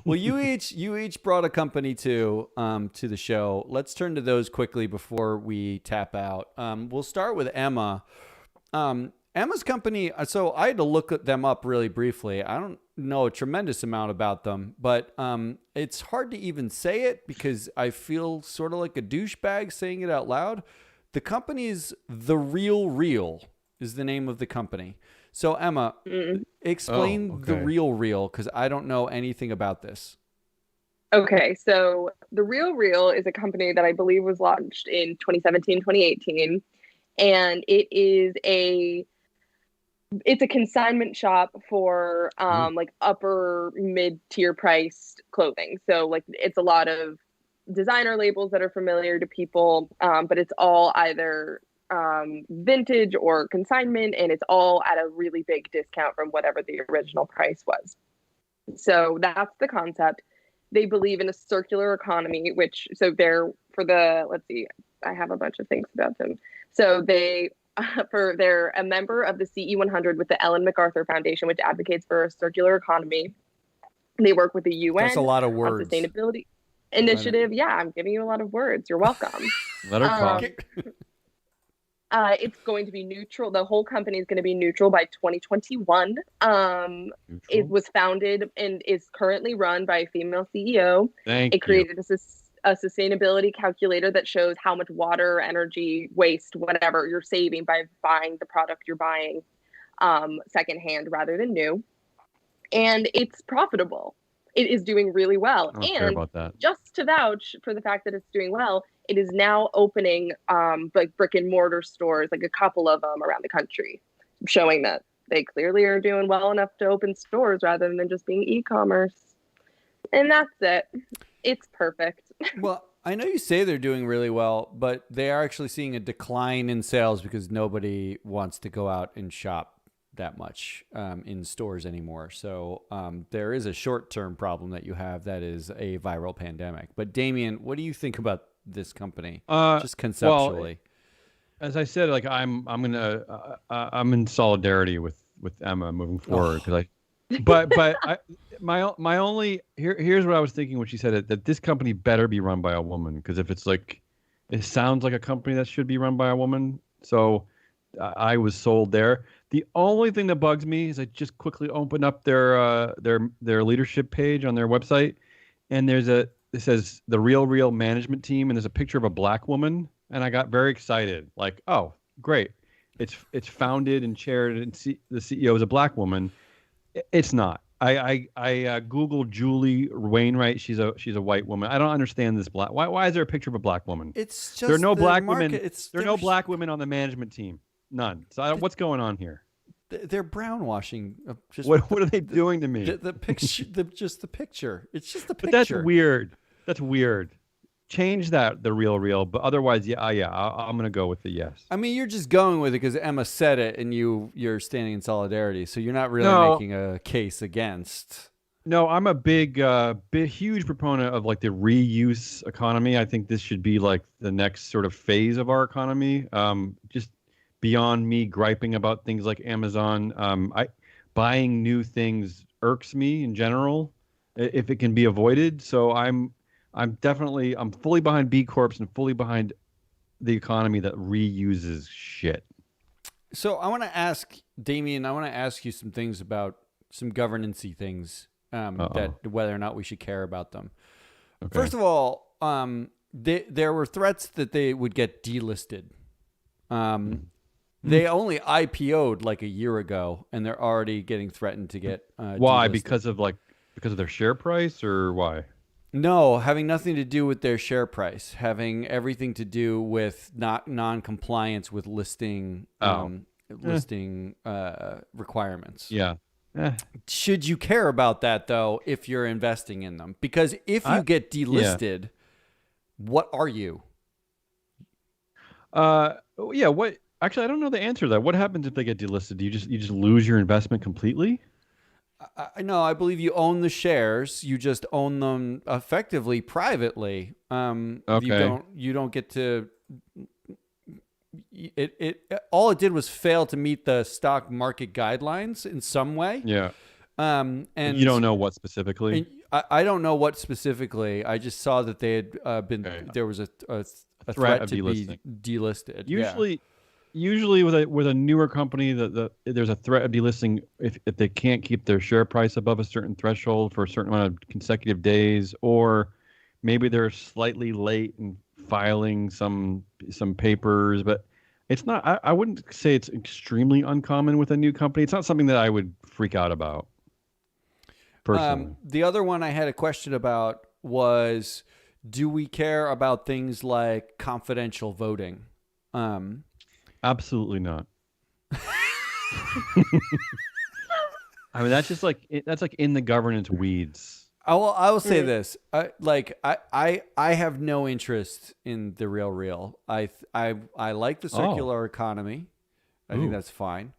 Well, you each brought a company to the show. Let's turn to those quickly before we tap out. We'll start with Emma. Emma's company. So I had to look them up really briefly. I don't know a tremendous amount about them, but it's hard to even say it because I feel sort of like a douchebag saying it out loud. The company's The Real Real is the name of the company. So Emma, explain The Real Real because I don't know anything about this. Okay, so The Real Real is a company that I believe was launched in 2017, 2018, and it's a consignment shop for like upper mid-tier priced clothing. So like it's a lot of designer labels that are familiar to people, but it's all either vintage or consignment, and it's all at a really big discount from whatever the original price was. So that's the concept. They believe in a circular economy, which so they're for the let's see, I have a bunch of things about them. So they're a member of the CE 100 with the Ellen MacArthur Foundation, which advocates for a circular economy. They work with the That's a UN lot of on words. sustainability initiative. Yeah, I'm giving you a lot of words. You're welcome. Let her talk. It's going to be neutral. The whole company is going to be neutral by 2021. It was founded and is currently run by a female CEO. It created a sustainability calculator that shows how much water, energy, waste, whatever you're saving by buying the product you're buying secondhand rather than new. And it's profitable. It is doing really well. I don't care about that. Just to vouch for the fact that it's doing well, it is now opening like brick and mortar stores, like a couple of them around the country, showing that they clearly are doing well enough to open stores rather than just being e-commerce. And that's it. It's perfect. Well, I know you say they're doing really well, but they are actually seeing a decline in sales because nobody wants to go out and shop that much in stores anymore. So there is a short-term problem that you have that is a viral pandemic. But Damien, what do you think about this company, just conceptually? Well, as I said, like I'm in solidarity with Emma moving forward because my only here's what I was thinking when she said it, that this company better be run by a woman, because if it's like, it sounds like a company that should be run by a woman. So I was sold there. The only thing that bugs me is I just quickly opened up their leadership page on their website, and it says The Real Real Management Team, and there's a picture of a black woman, and I got very excited. Like, oh, great. It's founded and chaired, and the CEO is a black woman. It's not. I Googled Julie Wainwright. She's a white woman. I don't understand this black. Why is there a picture of a black woman? It's just there are no black market. women. There are no black women on the management team. None. So what's going on here? They're brownwashing. What are they doing to me? The picture, just the picture. It's just the picture. But that's weird. That's weird. Change that, The Real Real. But otherwise, I'm gonna go with the yes. I mean, you're just going with it because Emma said it, and you're standing in solidarity. So you're not really making a case against. No, I'm a huge proponent of like the reuse economy. I think this should be like the next sort of phase of our economy. Just beyond me griping about things like Amazon, buying new things irks me in general, if it can be avoided. So I'm fully behind B Corps and fully behind the economy that reuses shit. So I want to ask Damien, I want to ask you some things about some governance-y things, that whether or not we should care about them. Okay. First of all, there were threats that they would get delisted. They only IPO'd like a year ago, and they're already getting threatened to get why? delisted. Because of their share price, or why? No, having nothing to do with their share price, having everything to do with non-compliance with listing requirements. Yeah. Should you care about that though if you're investing in them? Because if you get delisted, what are you? What? Actually, I don't know the answer to that. What happens if they get delisted? Do you just lose your investment completely? No, I believe you own the shares. You just own them effectively privately. Okay. You don't get to. All it did was fail to meet the stock market guidelines in some way. Yeah. And you don't know what specifically. I don't know what specifically. I just saw that they had been there was a threat to be delisted. Usually with a newer company, there's a threat of delisting if they can't keep their share price above a certain threshold for a certain amount of consecutive days, or maybe they're slightly late in filing some papers. But it's not. I wouldn't say it's extremely uncommon with a new company. It's not something that I would freak out about personally. The other one I had a question about was, do we care about things like confidential voting? Absolutely not. I mean, that's just like in the governance weeds. I will say this. I have no interest in the real. I like the circular economy. I think that's fine.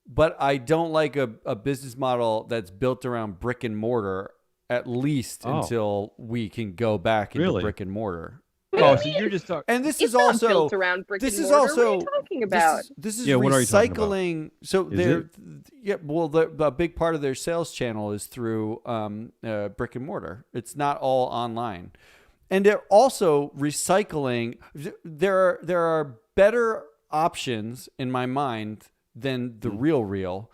But I don't like a business model that's built around brick and mortar, at least until we can go back into brick and mortar. Oh, so you're just talking. And this it's is also built around brick this and is mortar. also what are you talking about? This is what are you talking about? recycling. So they're the big part of their sales channel is through brick and mortar. It's not all online, and they're also recycling. There are better options in my mind than the real.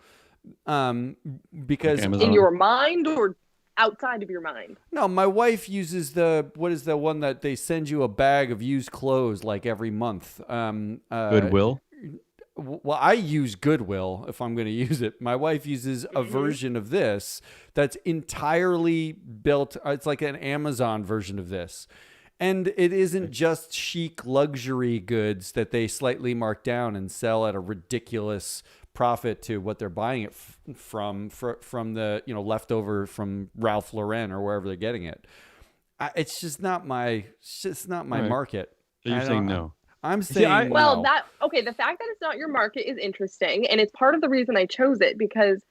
Because in your mind or outside of your mind? No, my wife uses what is the one that they send you a bag of used clothes like every month? Goodwill. Well, I use Goodwill if I'm going to use it. My wife uses a version of this that's entirely built. It's like an Amazon version of this. And it isn't just chic luxury goods that they slightly mark down and sell at a ridiculous profit to what they're buying it from the leftover from Ralph Lauren or wherever they're getting it. It's just not my market. So you're saying no? I'm saying no. The fact that it's not your market is interesting, and it's part of the reason I chose it, because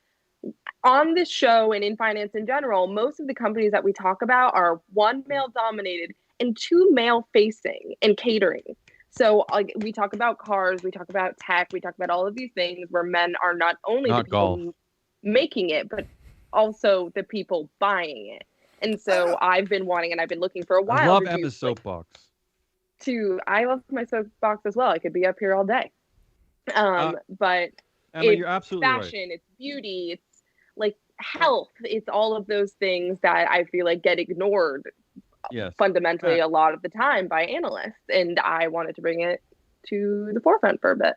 on this show and in finance in general, most of the companies that we talk about are one male dominated and two male facing and catering. So we talk about cars, we talk about tech, we talk about all of these things where men are not only the people making it, but also the people buying it. And so I've been looking for a while. I love Emma's soapbox. I love my soapbox as well. I could be up here all day. But Emma, you're absolutely fashion, right. It's beauty, it's like health, it's all of those things that I feel like get ignored fundamentally a lot of the time by analysts, and I wanted to bring it to the forefront for a bit.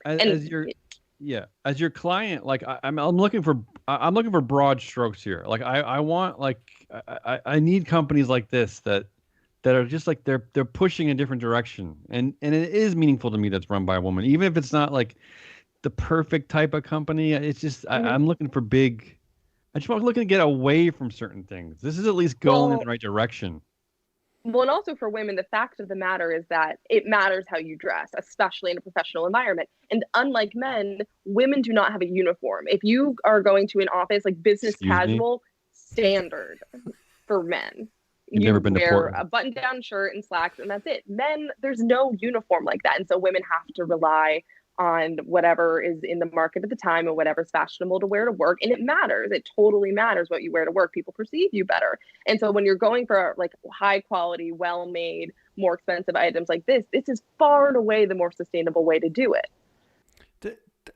As your client, like I'm looking for broad strokes here. Like I want I need companies like this that are just like they're pushing a different direction, and it is meaningful to me that's run by a woman, even if it's not like the perfect type of company. It's just I'm looking for big. I just want looking to get away from certain things. This is at least going in the right direction. Well, and also for women, the fact of the matter is that it matters how you dress, especially in a professional environment. And unlike men, women do not have a uniform. If you are going to an office, like business casual, standard for men. You've never been to Portland. A button-down shirt and slacks, and that's it. Men, there's no uniform like that. And so women have to rely on whatever is in the market at the time and whatever's fashionable to wear to work. And it matters. It totally matters what you wear to work. People perceive you better. And so when you're going for like high quality, well-made, more expensive items like this is far and away the more sustainable way to do it.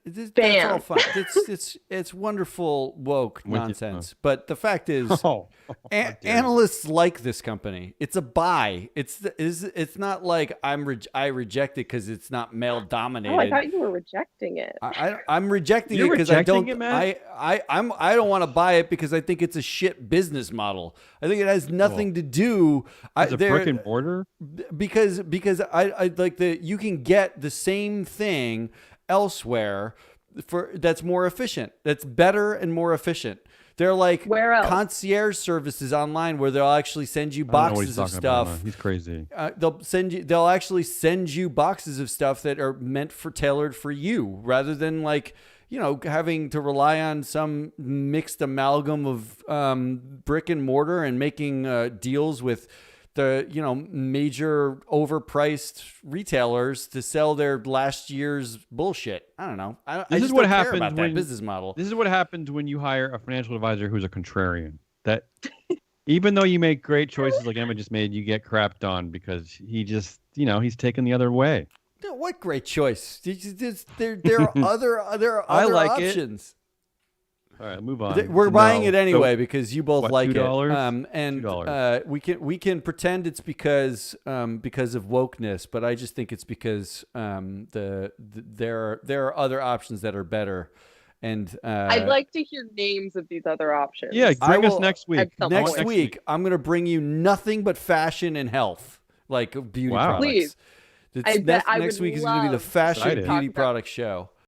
That's all fine. It's wonderful woke nonsense. But the fact is, analysts like this company. It's a buy. It's not like I reject it because it's not male dominated. Oh, I thought you were rejecting it. I'm rejecting it because I don't. I don't want to buy it because I think it's a shit business model. I think it has nothing to do. It's a brick and mortar. Because I like you can get the same thing elsewhere that's more efficient, that's better and more efficient. They're like concierge services online where they'll actually send you boxes of stuff. He's crazy. They'll actually send you boxes of stuff that are tailored for you, rather than having to rely on some mixed amalgam of brick and mortar and making deals with the major overpriced retailers to sell their last year's bullshit. I don't know. This is what happens about that business model. This is what happens when you hire a financial advisor who's a contrarian. That Even though you make great choices like Emma just made, you get crapped on because he just, he's taken the other way. What great choice! There are other I like options. All right, move on. We're buying it anyway So, because you both what, like $2? it. And we can pretend it's because of wokeness, but I just think it's because there are other options that are better. And I'd like to hear names of these other options. Yeah, bring us next week. Next week, I'm going to bring you nothing but fashion and health, like beauty products. Please. Next week is going to be the fashion beauty product show.